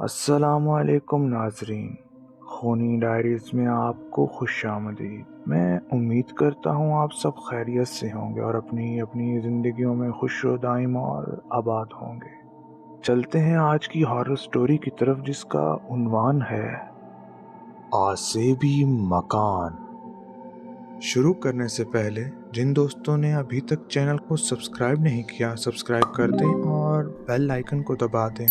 السلام علیکم ناظرین، خونی ڈائریز میں آپ کو خوش آمدید۔ میں امید کرتا ہوں آپ سب خیریت سے ہوں گے اور اپنی زندگیوں میں خوش و دائم اور آباد ہوں گے۔ چلتے ہیں آج کی ہارر سٹوری کی طرف، جس کا عنوان ہے آسیبی مکان۔ شروع کرنے سے پہلے جن دوستوں نے ابھی تک چینل کو سبسکرائب نہیں کیا، سبسکرائب کر دیں اور بیل آئیکن کو دبا دیں۔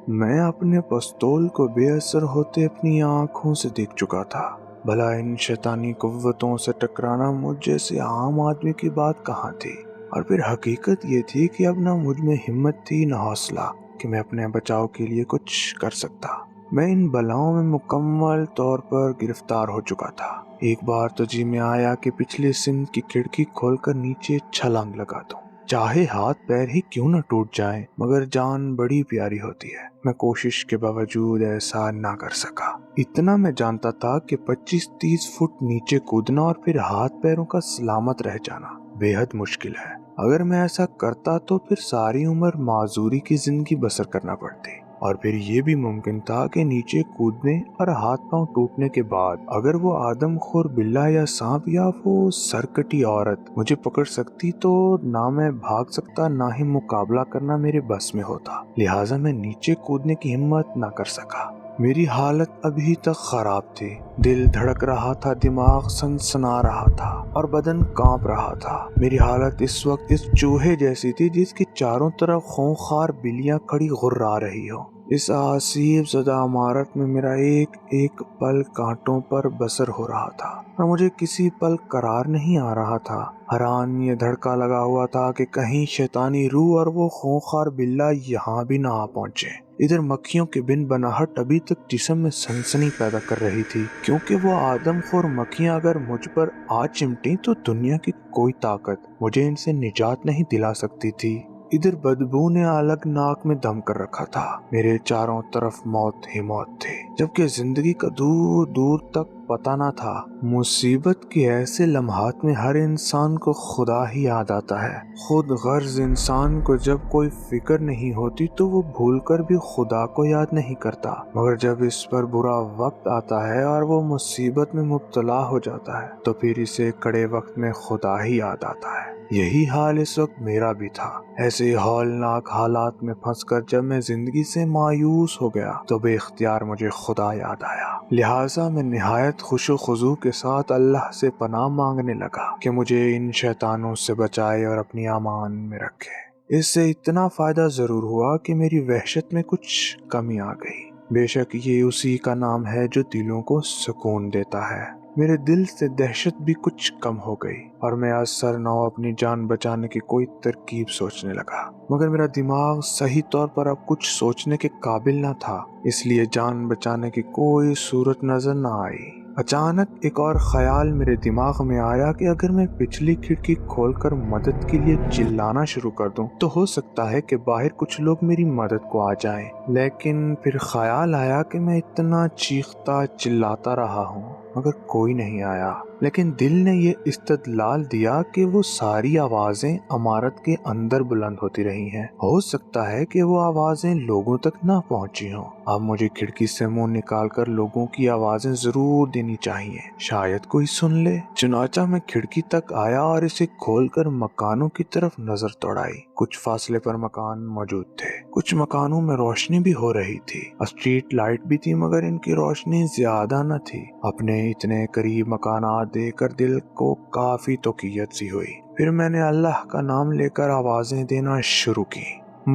میں اپنے پستول کو بے اثر ہوتے اپنی آنکھوں سے دیکھ چکا تھا۔ بھلا ان شیطانی قوتوں سے ٹکرانا مجھ جیسے عام آدمی کی بات کہاں تھی؟ اور پھر حقیقت یہ تھی کہ اب نہ مجھ میں ہمت تھی نہ حوصلہ کہ میں اپنے بچاؤ کے لیے کچھ کر سکتا۔ میں ان بلاؤں میں مکمل طور پر گرفتار ہو چکا تھا۔ ایک بار تو جی میں آیا کہ پچھلے سمت کی کھڑکی کھول کر نیچے چھلانگ لگا دوں، چاہے ہاتھ پیر ہی کیوں نہ ٹوٹ جائیں، مگر جان بڑی پیاری ہوتی ہے۔ میں کوشش کے باوجود ایسا نہ کر سکا۔ اتنا میں جانتا تھا کہ 25-30 فٹ نیچے کودنا اور پھر ہاتھ پیروں کا سلامت رہ جانا بے حد مشکل ہے۔ اگر میں ایسا کرتا تو پھر ساری عمر معذوری کی زندگی بسر کرنا پڑتی، اور پھر یہ بھی ممکن تھا کہ نیچے کودنے اور ہاتھ پاؤں ٹوٹنے کے بعد اگر وہ آدم خور بلہ یا سانپ یا وہ سرکٹی عورت مجھے پکڑ سکتی تو نہ میں بھاگ سکتا، نہ ہی مقابلہ کرنا میرے بس میں ہوتا۔ لہٰذا میں نیچے کودنے کی ہمت نہ کر سکا۔ میری حالت ابھی تک خراب تھی۔ دل دھڑک رہا تھا، دماغ سنسنا رہا تھا اور بدن کانپ رہا تھا۔ میری حالت اس وقت اس چوہے جیسی تھی جس کی چاروں طرف خونخوار بلیاں کھڑی غرا رہی ہو۔ اس آسیب زدہ عمارت میں میرا ایک ایک پل کانٹوں پر بسر ہو رہا تھا اور مجھے کسی پل قرار نہیں آ رہا تھا۔ حیران یہ دھڑکا لگا ہوا تھا کہ کہیں شیطانی روح اور وہ خونخوار بلہ یہاں بھی نہ آ پہنچے۔ ادھر مکھیوں کی بن بناہٹ ابھی تک جسم میں سنسنی پیدا کر رہی تھی، کیونکہ وہ آدم خور مکھیاں اگر مجھ پر آ چمٹیں تو دنیا کی کوئی طاقت مجھے ان سے نجات نہیں دلا سکتی تھی۔ ادھر بدبو نے الگ ناک میں دم کر رکھا تھا۔ میرے چاروں طرف موت ہی موت تھی، جبکہ زندگی کا دور دور تک پتہ نہ تھا۔ مصیبت کے ایسے لمحات میں ہر انسان کو خدا ہی یاد آتا ہے۔ خود غرض انسان کو جب کوئی فکر نہیں ہوتی تو وہ بھول کر بھی خدا کو یاد نہیں کرتا، مگر جب اس پر برا وقت آتا ہے اور وہ مصیبت میں مبتلا ہو جاتا ہے تو پھر اسے کڑے وقت میں خدا ہی یاد آتا ہے۔ یہی حال اس وقت میرا بھی تھا۔ ایسے ہولناک حالات میں پھنس کر جب میں زندگی سے مایوس ہو گیا تو بے اختیار مجھے خدا یاد آیا۔ لہٰذا میں نہایت خوش و خضوع کے ساتھ اللہ سے پناہ مانگنے لگا کہ مجھے ان شیطانوں سے بچائے اور اپنی امان میں رکھے۔ اس سے اتنا فائدہ ضرور ہوا کہ میری وحشت میں کچھ کمی آ گئی۔ بے شک یہ اسی کا نام ہے جو دلوں کو سکون دیتا ہے۔ میرے دل سے دہشت بھی کچھ کم ہو گئی اور میں از سر نو اپنی جان بچانے کی کوئی ترکیب سوچنے لگا، مگر میرا دماغ صحیح طور پر اب کچھ سوچنے کے قابل نہ تھا، اس لیے جان بچانے کی کوئی صورت نظر نہ آئی۔ اچانک ایک اور خیال میرے دماغ میں آیا کہ اگر میں پچھلی کھڑکی کھول کر مدد کے لیے چلانا شروع کر دوں تو ہو سکتا ہے کہ باہر کچھ لوگ میری مدد کو آ جائیں۔ لیکن پھر خیال آیا کہ میں اتنا چیختا چلاتا رہا ہوں مگر کوئی نہیں آیا، لیکن دل نے یہ استدلال دیا کہ وہ ساری آوازیں عمارت کے اندر بلند ہوتی رہی ہیں، ہو سکتا ہے کہ وہ آوازیں لوگوں تک نہ پہنچی ہوں۔ اب مجھے کھڑکی سے منہ نکال کر لوگوں کی آوازیں ضرور دینی چاہیے، شاید کوئی سن لے۔ چنانچہ میں کھڑکی تک آیا اور اسے کھول کر مکانوں کی طرف نظر دوڑائی۔ کچھ فاصلے پر مکان موجود تھے، کچھ مکانوں میں روشنی بھی ہو رہی تھی، اسٹریٹ لائٹ بھی تھی، مگر ان کی روشنی زیادہ نہ تھی۔ اپنے اتنے قریب مکانات دیکھ کر دل کو کافی توقیت سی ہوئی۔ پھر میں نے اللہ کا نام لے کر آوازیں دینا شروع کی،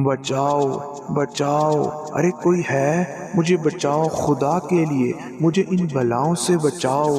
بچاؤ بچاؤ، ارے کوئی ہے، مجھے بچاؤ، خدا کے لیے مجھے ان بلاؤں سے بچاؤ۔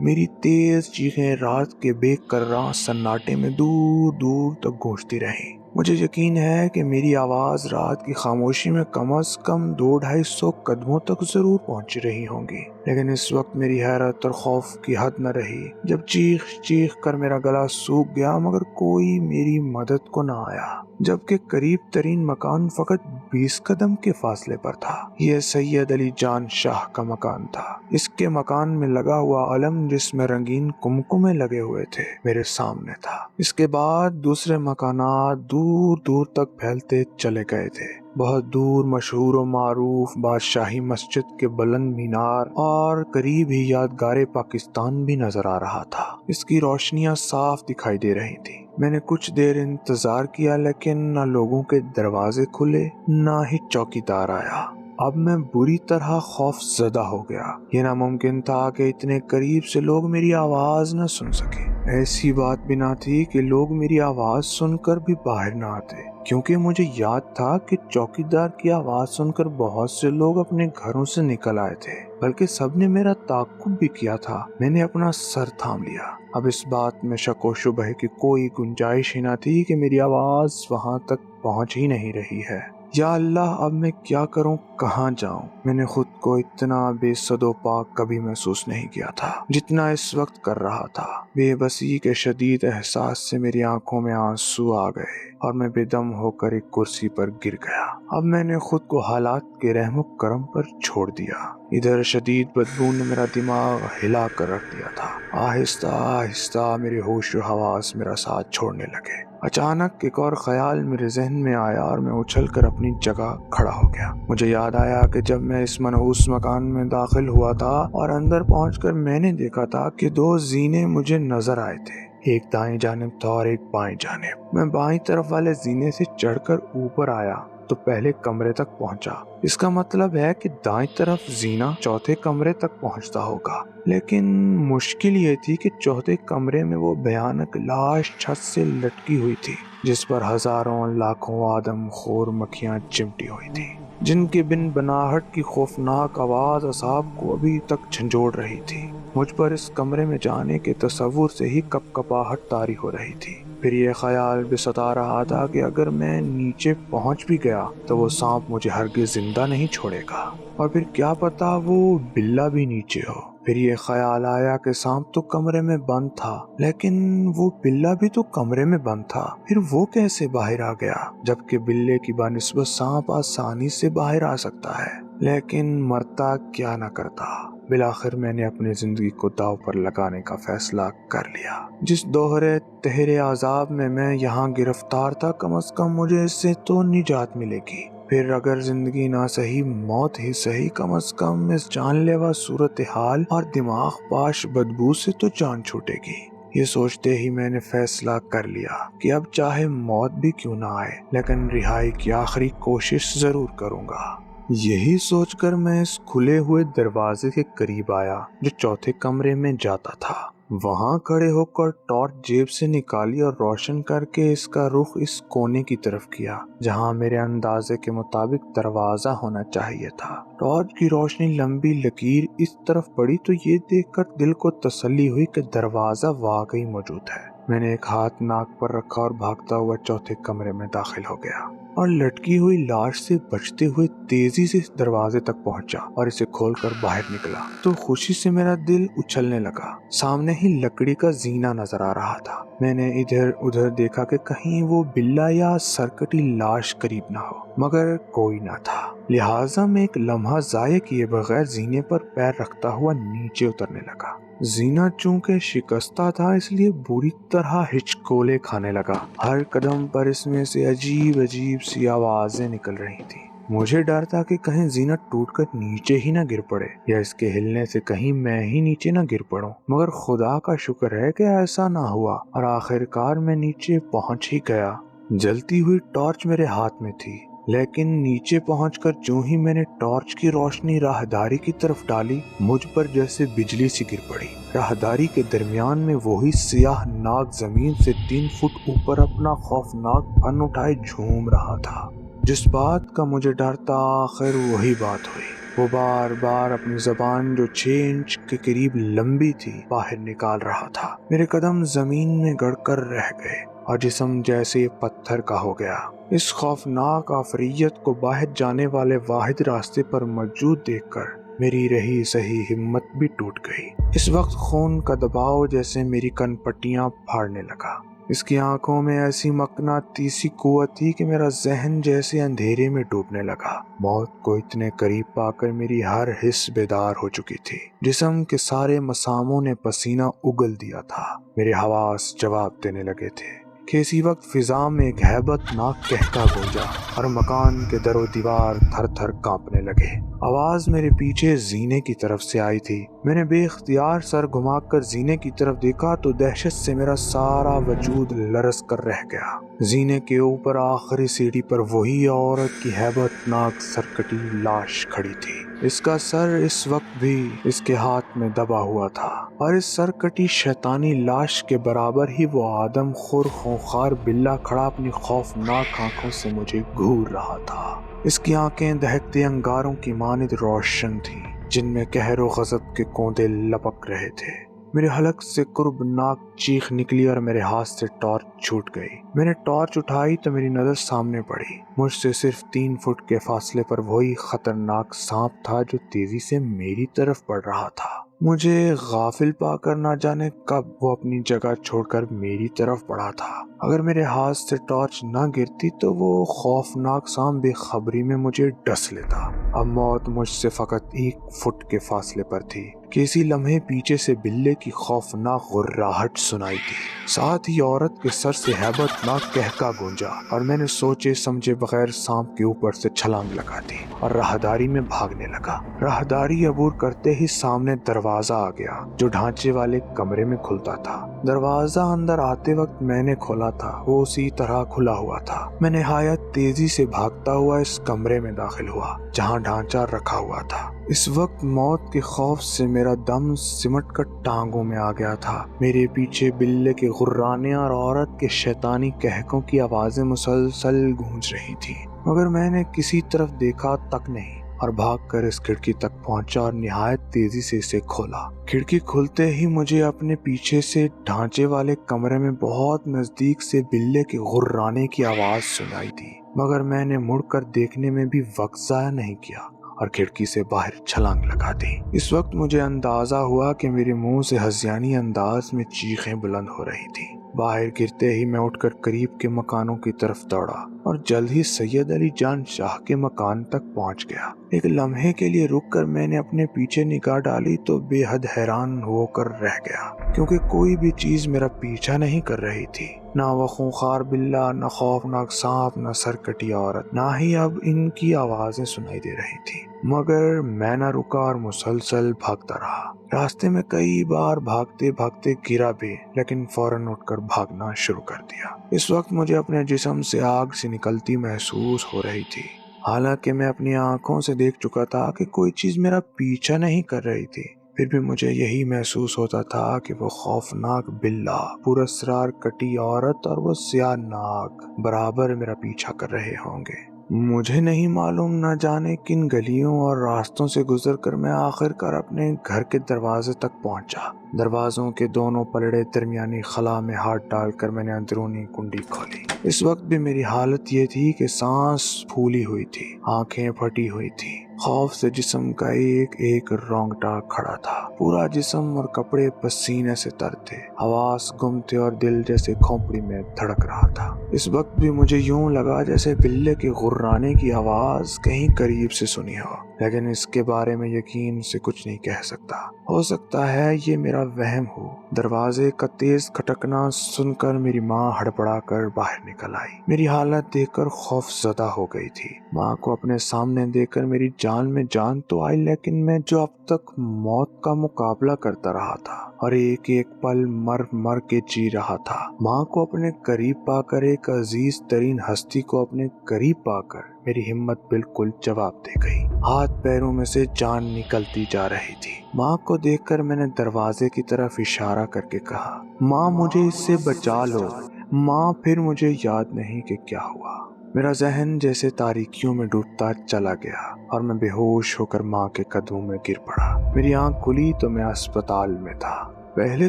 میری تیز چیخیں رات کے بے قرار سناٹے میں دور دور تک گونجتی رہیں۔ مجھے یقین ہے کہ میری آواز رات کی خاموشی میں کم از کم 200-250 قدموں تک ضرور پہنچ رہی ہوں گی۔ لیکن اس وقت میری حیرت اور خوف کی حد نہ رہی جب چیخ چیخ کر میرا گلا سوکھ گیا مگر کوئی میری مدد کو نہ آیا، جبکہ قریب ترین مکان فقط 20 قدم کے فاصلے پر تھا۔ یہ سید علی جان شاہ کا مکان تھا۔ اس کے مکان میں لگا ہوا علم جس میں رنگین کمکمے لگے ہوئے تھے میرے سامنے تھا۔ اس کے بعد دوسرے مکانات دور دور تک پھیلتے چلے گئے تھے۔ بہت دور مشہور و معروف بادشاہی مسجد کے بلند مینار اور قریب ہی یادگار پاکستان بھی نظر آ رہا تھا۔ اس کی روشنیاں صاف دکھائی دے رہی تھی۔ میں نے کچھ دیر انتظار کیا لیکن نہ لوگوں کے دروازے کھلے نہ ہی چوکیدار آیا۔ اب میں بری طرح خوف زدہ ہو گیا۔ یہ ناممکن تھا کہ اتنے قریب سے لوگ میری آواز نہ سن سکے۔ ایسی بات بھی نہ تھی کہ لوگ میری آواز سن کر بھی باہر نہ آتے، کیونکہ مجھے یاد تھا کہ چوکیدار کی آواز سن کر بہت سے لوگ اپنے گھروں سے نکل آئے تھے، بلکہ سب نے میرا تعاقب بھی کیا تھا۔ میں نے اپنا سر تھام لیا۔ اب اس بات میں شک و شبہ کی کوئی گنجائش ہی نہ تھی کہ میری آواز وہاں تک پہنچ ہی نہیں رہی ہے۔ یا اللہ، اب میں کیا کروں، کہاں جاؤں؟ میں نے خود کو اتنا بے صد و پاک کبھی محسوس نہیں کیا تھا جتنا اس وقت کر رہا تھا۔ بے بسی کے شدید احساس سے میری آنکھوں میں آنسو آ گئے اور میں بے دم ہو کر ایک کرسی پر گر گیا۔ اب میں نے خود کو حالات کے رحم و کرم پر چھوڑ دیا۔ ادھر شدید بدبو نے میرا دماغ ہلا کر رکھ دیا تھا۔ آہستہ آہستہ میرے ہوش و حواس میرا ساتھ چھوڑنے لگے۔ اچانک ایک اور خیال میرے ذہن میں آیا اور میں اچھل کر اپنی جگہ کھڑا ہو گیا۔ مجھے یاد آیا کہ جب میں اس منحوس مکان میں داخل ہوا تھا اور اندر پہنچ کر میں نے دیکھا تھا کہ 2 زینے مجھے نظر آئے تھے، ایک دائیں جانب تھا اور ایک بائیں جانب۔ میں بائیں طرف والے زینے سے چڑھ کر اوپر آیا تو پہلے کمرے تک پہنچا۔ اس کا مطلب ہے کہ دائیں طرف زینہ چوتھے کمرے تک پہنچتا ہوگا، لیکن مشکل یہ تھی کہ چوتھے کمرے میں وہ بھیانک لاش چھت سے لٹکی ہوئی تھی جس پر ہزاروں لاکھوں آدم خور مکھیاں چمٹی ہوئی تھی، جن کے بن بناہٹ کی خوفناک آواز اعصاب کو ابھی تک جھنجھوڑ رہی تھی۔ مجھ پر اس کمرے میں جانے کے تصور سے ہی کپ کپاہٹ طاری ہو رہی تھی۔ پھر یہ خیال بھی ستا رہا تھا کہ اگر میں نیچے پہنچ بھی گیا تو وہ سانپ مجھے ہرگز زندہ نہیں چھوڑے گا، اور پھر کیا پتا وہ بلّا بھی نیچے ہو۔ پھر یہ خیال آیا کہ سانپ تو کمرے میں بند تھا، لیکن وہ بلّا بھی تو کمرے میں بند تھا، پھر وہ کیسے باہر آ گیا، جبکہ بلے کی بنسبت سانپ آسانی سے باہر آ سکتا ہے، لیکن مرتا کیا نہ کرتا۔ بالآخر میں نے اپنی زندگی کو داؤ پر لگانے کا فیصلہ کر لیا۔ جس دوہرے تہرے عذاب میں یہاں گرفتار تھا، کم از کم مجھے اس سے تو نجات ملے گی۔ پھر اگر زندگی نہ صحیح موت ہی صحیح، کم از کم اس جان لیوا صورتحال اور دماغ پاش بدبو سے تو جان چھوٹے گی۔ یہ سوچتے ہی میں نے فیصلہ کر لیا کہ اب چاہے موت بھی کیوں نہ آئے لیکن رہائی کی آخری کوشش ضرور کروں گا۔ یہی سوچ کر میں اس کھلے ہوئے دروازے کے قریب آیا جو چوتھے کمرے میں جاتا تھا۔ وہاں کھڑے ہو کر ٹارچ جیب سے نکالی اور روشن کر کے اس کا رخ اس کونے کی طرف کیا جہاں میرے اندازے کے مطابق دروازہ ہونا چاہیے تھا۔ ٹارچ کی روشنی لمبی لکیر اس طرف پڑی تو یہ دیکھ کر دل کو تسلی ہوئی کہ دروازہ واقعی موجود ہے۔ میں نے ایک ہاتھ ناک پر رکھا اور بھاگتا ہوا چوتھے کمرے میں داخل ہو گیا اور لٹکی ہوئی لاش سے بچتے ہوئے تیزی سے دروازے تک پہنچا اور اسے کھول کر باہر نکلا تو خوشی سے میرا دل اچھلنے لگا۔ سامنے ہی لکڑی کا زینہ نظر آ رہا تھا۔ میں نے ادھر ادھر دیکھا کہ کہیں وہ بلّا یا سرکٹی لاش قریب نہ ہو، مگر کوئی نہ تھا، لہٰذا میں ایک لمحہ ضائع کیے بغیر زینے پر پیر رکھتا ہوا نیچے اترنے لگا۔ زینہ چونکہ شکستہ تھا اس لیے بری طرح ہچکولے کھانے لگا۔ ہر قدم پر اس میں سے عجیب عجیب سی آوازیں نکل رہی تھیں۔ مجھے ڈر تھا کہ کہیں زینہ ٹوٹ کر نیچے ہی نہ گر پڑے یا اس کے ہلنے سے کہیں میں ہی نیچے نہ گر پڑوں، مگر خدا کا شکر ہے کہ ایسا نہ ہوا اور آخرکار میں نیچے پہنچ ہی گیا۔ جلتی ہوئی ٹارچ میرے ہاتھ میں تھی، لیکن نیچے پہنچ کر جو ہی میں نے ٹارچ کی روشنی راہداری کی طرف ڈالی، مجھ پر جیسے بجلی سی گر پڑی۔ راہداری کے درمیان میں وہی سیاہ ناگ زمین سے 3 فٹ اوپر اپنا خوفناک پن اٹھائے جھوم رہا تھا۔ جس بات کا مجھے ڈر تھا آخر وہی بات ہوئی۔ وہ بار بار اپنی زبان جو 6 انچ کے قریب لمبی تھی باہر نکال رہا تھا۔ میرے قدم زمین میں گڑ کر رہ گئے اور جسم جیسے پتھر کا ہو گیا۔ اس خوفناک آفریت کو باہر جانے والے واحد راستے پر موجود دیکھ کر میری رہی سہی ہمت بھی ٹوٹ گئی۔ اس وقت خون کا دباؤ جیسے میری کن پٹیاں پھاڑنے لگا۔ اس کی آنکھوں میں ایسی مقناطیسی قوت تھی کہ میرا ذہن جیسے اندھیرے میں ڈوبنے لگا۔ موت کو اتنے قریب پا کر میری ہر حس بیدار ہو چکی تھی۔ جسم کے سارے مساموں نے پسینہ اگل دیا تھا۔ میرے حواس جواب دینے لگے تھے کہ اسی وقت فضا میں ایک ہیبت ناک کہکا گونجا اور مکان کے در و دیوار تھر تھر کانپنے لگے۔ آواز میرے پیچھے زینے کی طرف سے آئی تھی۔ میں نے بے اختیار سر گھما کر زینے کی طرف دیکھا تو دہشت سے میرا سارا وجود لرز کر رہ گیا۔ زینے کے اوپر آخری سیڑھی پر وہی عورت کی ہیبت ناک سرکٹی لاش کھڑی تھی۔ اس کا سر اس وقت بھی اس کے ہاتھ میں دبا ہوا تھا اور اس سرکٹی شیطانی لاش کے برابر ہی وہ آدم خور خونخوار بلّا کھڑا اپنی خوفناک آنکھوں سے مجھے گھور رہا تھا۔ اس کی آنکھیں دہکتے انگاروں کی مانند روشن تھیں جن میں قہر و غضب کے کونڈے لپک رہے تھے۔ میرے حلق سے کربناک چیخ نکلی اور میرے ہاتھ سے ٹارچ چھوٹ گئی۔ میں نے ٹارچ اٹھائی تو میری نظر سامنے پڑی۔ مجھ سے صرف 3 فٹ کے فاصلے پر وہی خطرناک سانپ تھا جو تیزی سے میری طرف بڑھ رہا تھا۔ مجھے غافل پا کر نہ جانے کب وہ اپنی جگہ چھوڑ کر میری طرف بڑھا تھا۔ اگر میرے ہاتھ سے ٹارچ نہ گرتی تو وہ خوفناک سانپ بے خبری میں مجھے ڈس لیتا۔ اب موت مجھ سے فقط 1 فٹ کے فاصلے پر تھی کہ اسی لمحے پیچھے سے بلے کی خوفناک غراہٹ سنائی دی۔ ساتھ ہی عورت کے سر سے ہیبت ناک کہکا گونجا اور میں نے سوچے سمجھے بغیر سانپ کے اوپر سے چھلانگ لگا دی اور راہداری میں بھاگنے لگا۔ راہداری عبور کرتے ہی سامنے دروازہ آ گیا جو ڈھانچے والے کمرے میں کھلتا تھا۔ دروازہ اندر آتے وقت میں نے کھولا تھا، وہ اسی طرح کھلا ہوا تھا۔ میں نہایت تیزی سے بھاگتا ہوا اس کمرے میں داخل ہوا جہاں ڈھانچہ رکھا ہوا تھا۔ اس وقت موت کے خوف سے میرا دم سمٹ کر ٹانگوں میں آ گیا تھا۔ میرے پیچھے بلے کے غرانے اور عورت کے شیطانی کہکوں کی آوازیں مسلسل گونج رہی تھیں، مگر میں نے کسی طرف دیکھا تک نہیں اور بھاگ کر اس کھڑکی تک پہنچا اور نہایت تیزی سے اسے کھولا۔ کھڑکی کھلتے ہی مجھے اپنے پیچھے سے ڈھانچے والے کمرے میں بہت نزدیک سے بلے کے غرانے کی آواز سنائی دی، مگر میں نے مڑ کر دیکھنے میں بھی وقت ضائع نہیں کیا اور کھڑکی سے باہر چھلانگ لگا دی۔ اس وقت مجھے اندازہ ہوا کہ میرے منہ سے ہذیانی انداز میں چیخیں بلند ہو رہی تھیں۔ باہر گرتے ہی میں اٹھ کر قریب کے مکانوں کی طرف دوڑا اور جلد ہی سید علی جان شاہ کے مکان تک پہنچ گیا۔ ایک لمحے کے لیے رک کر میں نے اپنے پیچھے نگاہ ڈالی تو بے حد حیران ہو کر رہ گیا، کیونکہ کوئی بھی چیز میرا پیچھا نہیں کر رہی تھی۔ نہ وہ خونخوار بلّا، نہ خوفناک سانپ، نہ سرکٹی عورت، نہ ہی اب ان کی آوازیں سنائی دے رہی تھی۔ مگر میں نہ رکا اور مسلسل بھاگتا رہا۔ راستے میں کئی بار بھاگتے بھاگتے گرا بھی، لیکن فوراً اٹھ کر بھاگنا شروع کر دیا۔ اس وقت مجھے اپنے جسم سے آگ سے نکلتی محسوس ہو رہی تھی، حالانکہ میں اپنی آنکھوں سے دیکھ چکا تھا کہ کوئی چیز میرا پیچھا نہیں کر رہی تھی۔ پھر بھی مجھے یہی محسوس ہوتا تھا کہ وہ خوفناک بلّا، پراسرار کٹی عورت اور وہ سیاہ ناگ برابر میرا پیچھا کر رہے ہوں گے۔ مجھے نہیں معلوم نہ جانے کن گلیوں اور راستوں سے گزر کر میں آخر کار اپنے گھر کے دروازے تک پہنچا۔ دروازوں کے دونوں پلڑے درمیانی خلا میں ہاتھ ڈال کر میں نے اندرونی کنڈی کھولی۔ اس وقت بھی میری حالت یہ تھی کہ سانس پھولی ہوئی تھی، آنکھیں پھٹی ہوئی تھی، خوف سے جسم کا ایک ایک رونگٹا کھڑا تھا۔ پورا جسم اور کپڑے پسینے سے تر تھے، حواس گم تھے اور دل جیسے کھوپڑی میں دھڑک رہا تھا۔ اس وقت بھی مجھے یوں لگا جیسے بلے کے غرانے کی آواز کہیں قریب سے سنی ہو، لیکن اس کے بارے میں یقین سے کچھ نہیں کہہ سکتا۔ ہو سکتا ہے یہ میرا وہم ہو۔ دروازے کا تیز کھٹکنا سن کر میری ماں ہڑبڑا کر باہر نکل آئی۔ میری حالت دیکھ کر خوف زدہ ہو گئی تھی۔ ماں کو اپنے سامنے دیکھ کر میری جان میں جان تو آئی، لیکن میں جو اب تک موت کا مقابلہ کرتا رہا تھا اور ایک ایک پل مر مر کے جی رہا تھا، ماں کو اپنے قریب پا کر، ایک عزیز ترین ہستی کو اپنے قریب پا کر میری ہمت بالکل جواب دے گئی۔ ہاتھ پیروں میں سے جان نکلتی جا رہی تھی۔ ماں کو دیکھ کر میں نے دروازے کی طرف اشارہ کر کے کہا، ماں مجھے اس سے بچا لو۔ ماں پھر مجھے یاد نہیں کہ کیا ہوا۔ میرا ذہن جیسے تاریکیوں میں ڈوبتا چلا گیا اور میں بے ہوش ہو کر ماں کے قدموں میں گر پڑا۔ میری آنکھ کھلی تو میں اسپتال میں تھا۔ پہلے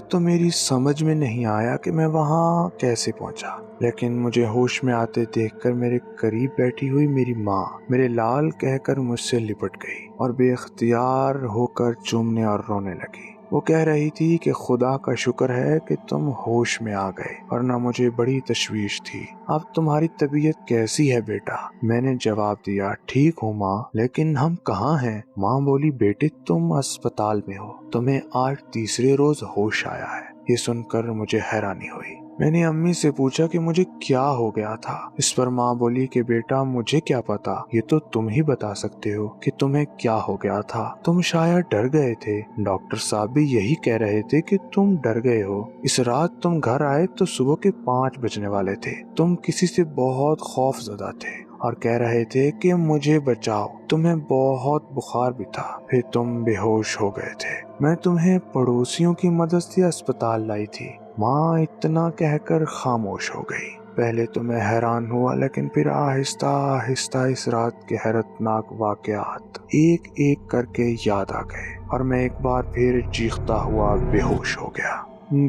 تو میری سمجھ میں نہیں آیا کہ میں وہاں کیسے پہنچا، لیکن مجھے ہوش میں آتے دیکھ کر میرے قریب بیٹھی ہوئی میری ماں میرے لال کہہ کر مجھ سے لپٹ گئی اور بے اختیار ہو کر چومنے اور رونے لگی۔ وہ کہہ رہی تھی کہ خدا کا شکر ہے کہ تم ہوش میں آ گئے، ورنہ مجھے بڑی تشویش تھی۔ اب تمہاری طبیعت کیسی ہے بیٹا؟ میں نے جواب دیا، ٹھیک ہوں ماں، لیکن ہم کہاں ہیں؟ ماں بولی، بیٹے تم اسپتال میں ہو، تمہیں آج تیسرے روز ہوش آیا ہے۔ یہ سن کر مجھے حیرانی ہوئی۔ میں نے امی سے پوچھا کہ مجھے کیا ہو گیا تھا۔ اس پر ماں بولی کہ بیٹا مجھے کیا پتا، یہ تو تم ہی بتا سکتے ہو کہ تمہیں کیا ہو گیا تھا۔ تم شاید ڈر گئے تھے، ڈاکٹر صاحب بھی یہی کہہ رہے تھے کہ تم ڈر گئے ہو۔ اس رات تم گھر آئے تو صبح کے 5 بجنے والے تھے۔ تم کسی سے بہت خوف زدہ تھے اور کہہ رہے تھے کہ مجھے بچاؤ۔ تمہیں بہت بخار بھی تھا، پھر تم بے ہوش ہو گئے تھے۔ میں تمہیں پڑوسیوں کی مدد سے اسپتال لائی تھی۔ ماں اتنا کہہ کر خاموش ہو گئی۔ پہلے تو میں حیران ہوا، لیکن پھر آہستہ آہستہ اس رات کے حیرتناک واقعات ایک ایک کر کے یاد آ گئے اور میں ایک بار پھر چیختا ہوا بے ہوش ہو گیا۔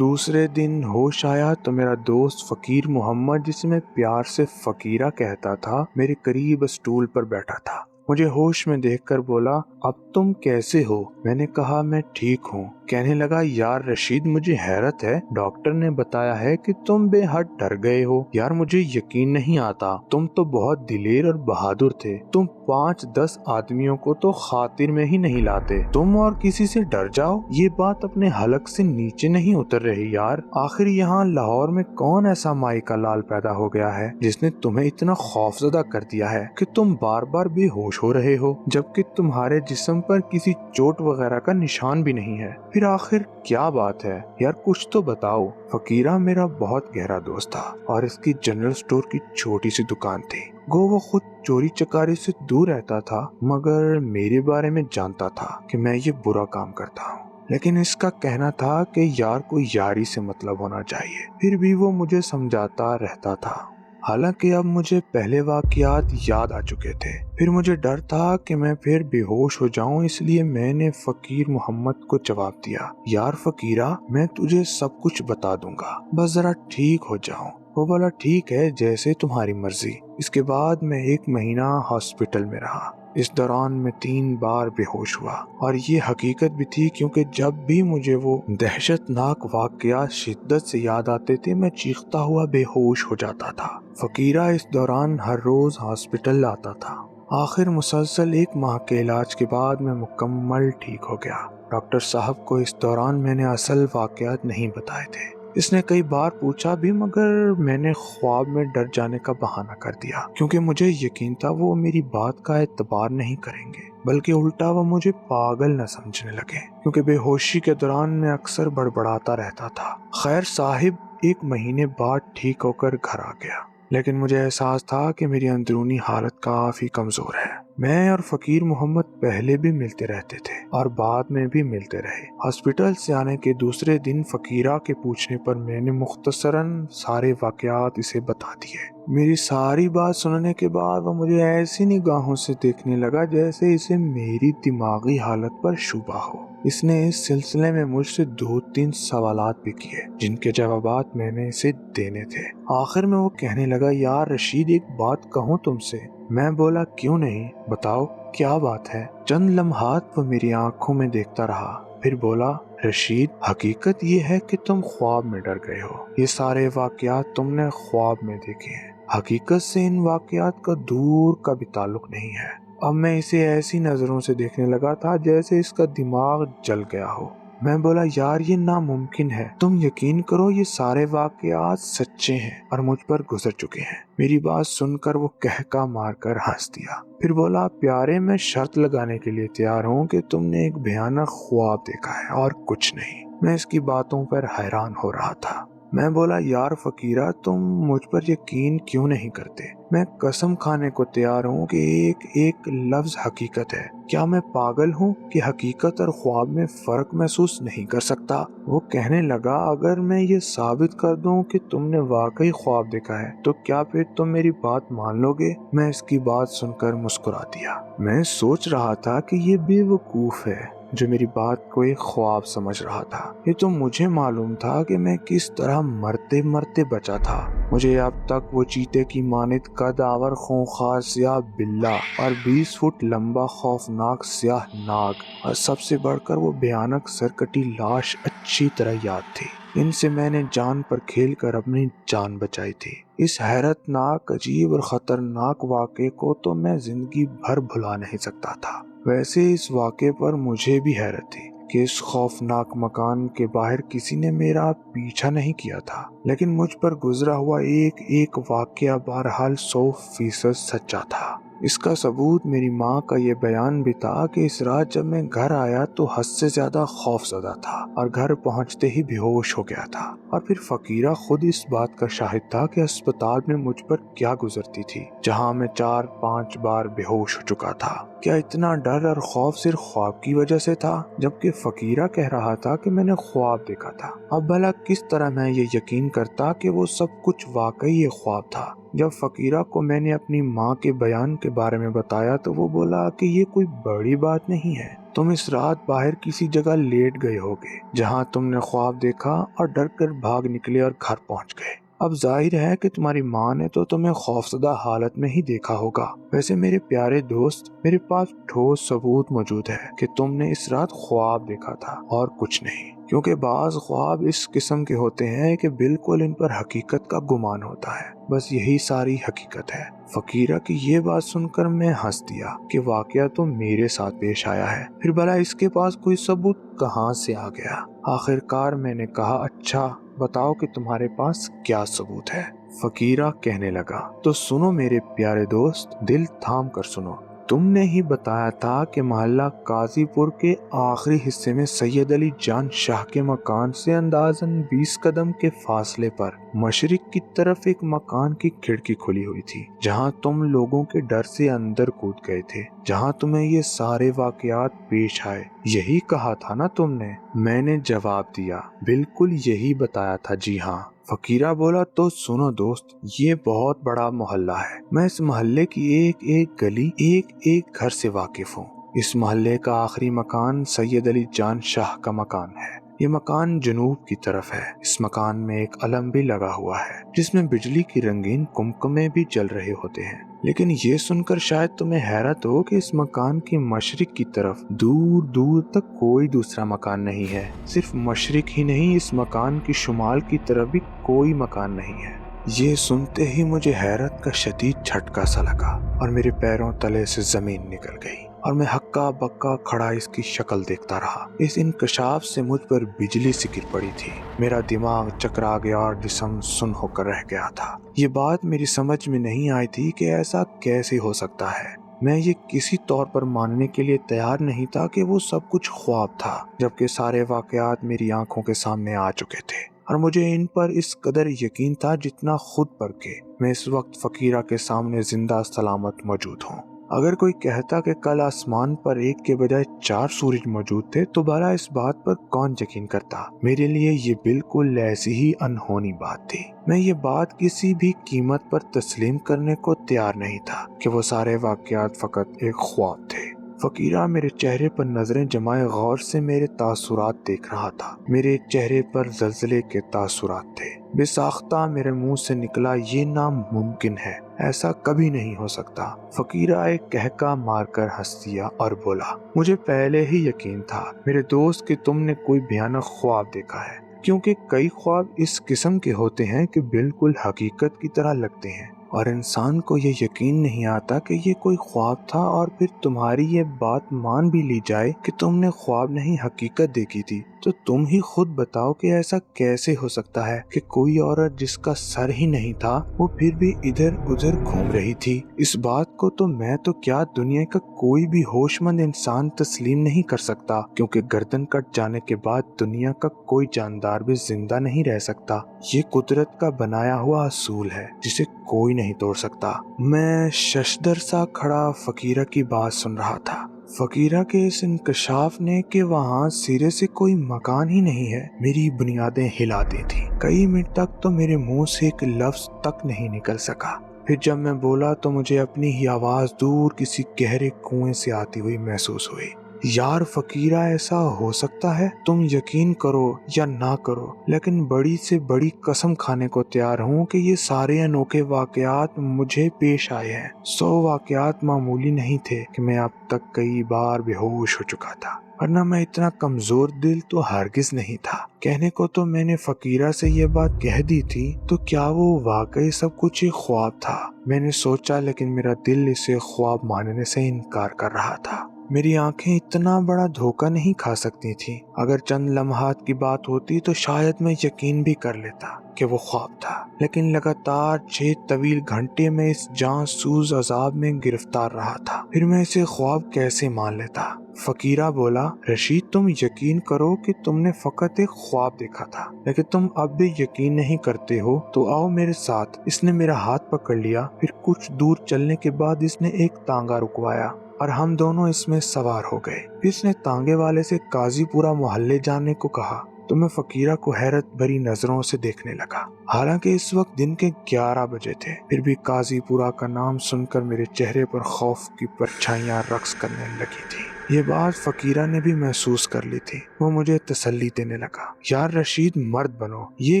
دوسرے دن ہوش آیا تو میرا دوست فقیر محمد، جسے میں پیار سے فقیرہ کہتا تھا، میرے قریب اسٹول پر بیٹھا تھا۔ مجھے ہوش میں دیکھ کر بولا، اب تم کیسے ہو؟ میں نے کہا، میں ٹھیک ہوں۔ کہنے لگا، یار رشید مجھے حیرت ہے، ڈاکٹر نے بتایا ہے کہ تم بے حد ڈر گئے ہو۔ یار مجھے یقین نہیں آتا، تم تو بہت دلیر اور بہادر تھے۔ تم 5-10 آدمیوں کو تو خاطر میں ہی نہیں لاتے، تم اور کسی سے ڈر جاؤ؟ یہ بات اپنے حلق سے نیچے نہیں اتر رہی یار۔ آخر یہاں لاہور میں کون ایسا مائی کا لال پیدا ہو گیا ہے جس نے تمہیں اتنا خوفزدہ کر دیا ہے کہ تم بار بار بے ہوش ہو رہے ہو، جبکہ تمہارے جسم پر کسی چوٹ وغیرہ کا نشان بھی نہیں ہے؟ پھر آخر کیا بات ہے یار، کچھ تو بتاؤ۔ فقیرہ میرا بہت گہرا دوست تھا اور اس کی جنرل سٹور کی چھوٹی سی دکان تھی۔ گو وہ خود چوری چکاری سے دور رہتا تھا، مگر میرے بارے میں جانتا تھا کہ میں یہ برا کام کرتا ہوں، لیکن اس کا کہنا تھا کہ یار کو یاری سے مطلب ہونا چاہیے۔ پھر بھی وہ مجھے سمجھاتا رہتا تھا، حالانکہ اب مجھے پہلے واقعات یاد آ چکے تھے۔ پھر مجھے ڈر تھا کہ میں پھر بے ہوش ہو جاؤں، اس لیے میں نے فقیر محمد کو جواب دیا، یار فقیرہ میں تجھے سب کچھ بتا دوں گا، بس ذرا ٹھیک ہو جاؤں۔ وہ بولا، ٹھیک ہے، جیسے تمہاری مرضی۔ اس کے بعد میں 1 مہینہ ہاسپٹل میں رہا۔ اس دوران میں 3 بار بے ہوش ہوا، اور یہ حقیقت بھی تھی کیونکہ جب بھی مجھے وہ دہشت ناک واقعات شدت سے یاد آتے تھے میں چیختا ہوا بے ہوش ہو جاتا تھا۔ فقیرہ اس دوران ہر روز ہاسپٹل آتا تھا۔ آخر مسلسل 1 ماہ کے علاج کے بعد میں مکمل ٹھیک ہو گیا۔ ڈاکٹر صاحب کو اس دوران میں نے اصل واقعات نہیں بتائے تھے۔ اس نے کئی بار پوچھا بھی، مگر میں نے خواب میں ڈر جانے کا بہانہ کر دیا، کیونکہ مجھے یقین تھا وہ میری بات کا اعتبار نہیں کریں گے، بلکہ الٹا وہ مجھے پاگل نہ سمجھنے لگے، کیونکہ بے ہوشی کے دوران میں اکثر بڑبڑاتا رہتا تھا۔ خیر صاحب 1 مہینے بعد ٹھیک ہو کر گھر آ گیا، لیکن مجھے احساس تھا کہ میری اندرونی حالت کافی کمزور ہے۔ میں اور فقیر محمد پہلے بھی ملتے رہتے تھے اور بعد میں بھی ملتے رہے۔ ہاسپٹل سے آنے کے دوسرے دن فقیرہ کے پوچھنے پر میں نے مختصراً سارے واقعات اسے بتا دیے۔ میری ساری بات سننے کے بعد وہ مجھے ایسی نگاہوں سے دیکھنے لگا جیسے اسے میری دماغی حالت پر شبہ ہو۔ اس نے اس سلسلے میں مجھ سے 2-3 سوالات بھی کیے جن کے جوابات میں نے اسے دینے تھے۔ آخر میں وہ کہنے لگا، یار رشید ایک بات کہوں تم سے؟ میں بولا، کیوں نہیں، بتاؤ کیا بات ہے؟ چند لمحات وہ میری آنکھوں میں دیکھتا رہا، پھر بولا، رشید حقیقت یہ ہے کہ تم خواب میں ڈر گئے ہو۔ یہ سارے واقعات تم نے خواب میں دیکھے ہیں، حقیقت سے ان واقعات کا دور کا بھی تعلق نہیں ہے۔ اب میں اسے ایسی نظروں سے دیکھنے لگا تھا جیسے اس کا دماغ جل گیا ہو۔ میں بولا، یار یہ ناممکن ہے، تم یقین کرو یہ سارے واقعات سچے ہیں اور مجھ پر گزر چکے ہیں۔ میری بات سن کر وہ کہکا مار کر ہنس دیا، پھر بولا، پیارے میں شرط لگانے کے لیے تیار ہوں کہ تم نے ایک بھیانک خواب دیکھا ہے اور کچھ نہیں۔ میں اس کی باتوں پر حیران ہو رہا تھا۔ میں بولا، یار فقیرہ تم مجھ پر یقین کیوں نہیں کرتے؟ میں قسم کھانے کو تیار ہوں کہ ایک ایک لفظ حقیقت ہے۔ کیا میں پاگل ہوں کہ حقیقت اور خواب میں فرق محسوس نہیں کر سکتا؟ وہ کہنے لگا، اگر میں یہ ثابت کر دوں کہ تم نے واقعی خواب دیکھا ہے تو کیا پھر تم میری بات مان لو گے؟ میں اس کی بات سن کر مسکرا دیا۔ میں سوچ رہا تھا کہ یہ بے وقوف ہے، جو میری بات کو ایک خواب سمجھ رہا تھا۔ یہ تو مجھے معلوم تھا کہ میں کس طرح مرتے مرتے بچا تھا۔ مجھے اب تک وہ چیتے کی مانند قد آور خونخوار سیاہ بلہ اور 20 فٹ لمبا خوفناک سیاہ ناگ اور سب سے بڑھ کر وہ بھیانک سرکٹی لاش اچھی طرح یاد تھی۔ ان سے میں نے جان پر کھیل کر اپنی جان بچائی تھی۔ اس حیرت ناک، عجیب اور خطرناک واقعے کو تو میں زندگی بھر بھلا نہیں سکتا تھا۔ ویسے اس واقعے پر مجھے بھی حیرت تھی کہ اس خوفناک مکان کے باہر کسی نے میرا پیچھا نہیں کیا تھا، لیکن مجھ پر گزرا ہوا ایک ایک واقعہ بہرحال 100% سچا تھا۔ اس کا ثبوت میری ماں کا یہ بیان بھی تھا کہ اس رات جب میں گھر آیا تو حد سے زیادہ خوف زدہ تھا اور گھر پہنچتے ہی بے ہوش ہو گیا تھا، اور پھر فقیرہ خود اس بات کا شاہد تھا کہ اسپتال میں مجھ پر کیا گزرتی تھی، جہاں میں 4-5 بار بے ہوش ہو چکا تھا۔ کیا اتنا ڈر اور خوف صرف خواب کی وجہ سے تھا، جبکہ فقیرہ کہہ رہا تھا کہ میں نے خواب دیکھا تھا؟ اب بھلا کس طرح میں یہ یقین کرتا کہ وہ سب کچھ واقعی ایک خواب تھا؟ جب فقیرہ کو میں نے اپنی ماں کے بیان کے بارے میں بتایا تو وہ بولا کہ یہ کوئی بڑی بات نہیں ہے، تم اس رات باہر کسی جگہ لیٹ گئے ہوگے جہاں تم نے خواب دیکھا اور ڈر کر بھاگ نکلے اور گھر پہنچ گئے۔ اب ظاہر ہے کہ تمہاری ماں نے تو تمہیں خوفزدہ حالت میں ہی دیکھا ہوگا۔ ویسے میرے پیارے دوست، میرے پاس ٹھوس ثبوت موجود ہے کہ تم نے اس رات خواب دیکھا تھا اور کچھ نہیں، کیونکہ بعض خواب اس قسم کے ہوتے ہیں کہ بالکل ان پر حقیقت کا گمان ہوتا ہے، بس یہی ساری حقیقت ہے۔ فقیرہ کی یہ بات سن کر میں ہنس دیا کہ واقعہ تو میرے ساتھ پیش آیا ہے، پھر بھلا اس کے پاس کوئی ثبوت کہاں سے آ گیا؟ آخرکار میں نے کہا، اچھا بتاؤ کہ تمہارے پاس کیا ثبوت ہے؟ فقیرہ کہنے لگا، تو سنو میرے پیارے دوست، دل تھام کر سنو۔ تم نے ہی بتایا تھا کہ محلہ قاضی پور کے آخری حصے میں سید علی جان شاہ کے مکان سے اندازاً 20 قدم کے فاصلے پر مشرق کی طرف ایک مکان کی کھڑکی کھلی ہوئی تھی، جہاں تم لوگوں کے ڈر سے اندر کود گئے تھے، جہاں تمہیں یہ سارے واقعات پیش آئے۔ یہی کہا تھا نا تم نے؟ میں نے جواب دیا، بالکل یہی بتایا تھا، جی ہاں۔ فقیرہ بولا، تو سنو دوست، یہ بہت بڑا محلہ ہے، میں اس محلے کی ایک ایک گلی، ایک ایک گھر سے واقف ہوں۔ اس محلے کا آخری مکان سید علی جان شاہ کا مکان ہے۔ یہ مکان جنوب کی طرف ہے۔ اس مکان میں ایک علم بھی لگا ہوا ہے جس میں بجلی کی رنگین کمکمے بھی جل رہے ہوتے ہیں، لیکن یہ سن کر شاید تمہیں حیرت ہو کہ اس مکان کی مشرق کی طرف دور دور تک کوئی دوسرا مکان نہیں ہے۔ صرف مشرق ہی نہیں، اس مکان کی شمال کی طرف بھی کوئی مکان نہیں ہے۔ یہ سنتے ہی مجھے حیرت کا شدید جھٹکا سا لگا اور میرے پیروں تلے سے زمین نکل گئی، اور میں ہکا بکا کھڑا اس کی شکل دیکھتا رہا۔ اس انکشاف سے مجھ پر بجلی سی گر پڑی تھی، میرا دماغ چکرا گیا اور جسم سن ہو کر رہ گیا تھا۔ یہ بات میری سمجھ میں نہیں آئی تھی کہ ایسا کیسے ہو سکتا ہے۔ میں یہ کسی طور پر ماننے کے لیے تیار نہیں تھا کہ وہ سب کچھ خواب تھا، جبکہ سارے واقعات میری آنکھوں کے سامنے آ چکے تھے، اور مجھے ان پر اس قدر یقین تھا جتنا خود پر کہ میں اس وقت فقیرہ کے سامنے زندہ سلامت موجود ہوں۔ اگر کوئی کہتا کہ کل آسمان پر ایک کے بجائے 4 سورج موجود تھے تو بھلا اس بات پر کون یقین کرتا؟ میرے لیے یہ بالکل ایسی ہی انہونی بات تھی۔ میں یہ بات کسی بھی قیمت پر تسلیم کرنے کو تیار نہیں تھا کہ وہ سارے واقعات فقط ایک خواب تھے۔ فقیرہ میرے چہرے پر نظریں جمائے غور سے میرے تاثرات دیکھ رہا تھا۔ میرے چہرے پر زلزلے کے تاثرات تھے۔ بے ساختہ میرے منہ سے نکلا، یہ ناممکن ہے، ایسا کبھی نہیں ہو سکتا۔ فقیرہ ایک کہکا مار کر ہنس دیا اور بولا، مجھے پہلے ہی یقین تھا میرے دوست کہ تم نے کوئی بھیانک خواب دیکھا ہے، کیونکہ کئی خواب اس قسم کے ہوتے ہیں کہ بالکل حقیقت کی طرح لگتے ہیں، اور انسان کو یہ یقین نہیں آتا کہ یہ کوئی خواب تھا، اور پھر تمہاری یہ بات مان بھی لی جائے کہ تم نے خواب نہیں حقیقت دیکھی تھی، تو تم ہی خود بتاؤ کہ ایسا کیسے ہو سکتا ہے کہ کوئی عورت جس کا سر ہی نہیں تھا وہ پھر بھی ادھر ادھر گھوم رہی تھی۔ اس بات کو تو میں تو کیا دنیا کا کوئی بھی ہوش مند انسان تسلیم نہیں کر سکتا، کیونکہ گردن کٹ جانے کے بعد دنیا کا کوئی جاندار بھی زندہ نہیں رہ سکتا۔ یہ قدرت کا بنایا ہوا اصول ہے جسے کوئی نہیں توڑ سکتا۔ میں ششدر سا کھڑا فقیرہ کی بات سن رہا تھا۔ فقیرہ کے اس انکشاف نے کہ وہاں سرے سے کوئی مکان ہی نہیں ہے میری بنیادیں ہلا دی تھی۔ کئی منٹ تک تو میرے منہ سے ایک لفظ تک نہیں نکل سکا۔ پھر جب میں بولا تو مجھے اپنی ہی آواز دور کسی گہرے کنویں سے آتی ہوئی محسوس ہوئی۔ یار فقیرہ ایسا ہو سکتا ہے؟ تم یقین کرو یا نہ کرو لیکن بڑی سے بڑی قسم کھانے کو تیار ہوں کہ یہ سارے انوکھے واقعات مجھے پیش آئے ہیں۔ 100 واقعات معمولی نہیں تھے کہ میں اب تک کئی بار بے ہوش ہو چکا تھا، ورنہ میں اتنا کمزور دل تو ہرگز نہیں تھا۔ کہنے کو تو میں نے فقیرہ سے یہ بات کہہ دی تھی، تو کیا وہ واقعی سب کچھ ایک خواب تھا؟ میں نے سوچا، لیکن میرا دل اسے خواب ماننے سے انکار کر رہا تھا۔ میری آنکھیں اتنا بڑا دھوکہ نہیں کھا سکتی تھیں۔ اگر چند لمحات کی بات ہوتی تو شاید میں یقین بھی کر لیتا کہ وہ خواب تھا، لیکن لگاتار 6 طویل گھنٹے میں اس جاں سوز عذاب میں گرفتار رہا تھا، پھر میں اسے خواب کیسے مان لیتا؟ فقیرہ بولا، رشید تم یقین کرو کہ تم نے فقط ایک خواب دیکھا تھا، لیکن تم اب بھی یقین نہیں کرتے ہو تو آؤ میرے ساتھ۔ اس نے میرا ہاتھ پکڑ لیا، پھر کچھ دور چلنے کے بعد اس نے ایک تانگا رکوایا اور ہم دونوں اس میں سوار ہو گئے۔ پھر اس نے تانگے والے سے قاضی پورہ محلے جانے کو کہا، تو میں فقیرہ کو حیرت بھری نظروں سے دیکھنے لگا۔ حالانکہ اس وقت دن کے 11 بجے تھے، پھر بھی قاضی پورہ کا نام سن کر میرے چہرے پر خوف کی پرچھائیاں رقص کرنے لگی تھی۔ یہ بات فقیرہ نے بھی محسوس کر لی تھی۔ وہ مجھے تسلی دینے لگا، یار رشید مرد بنو، یہ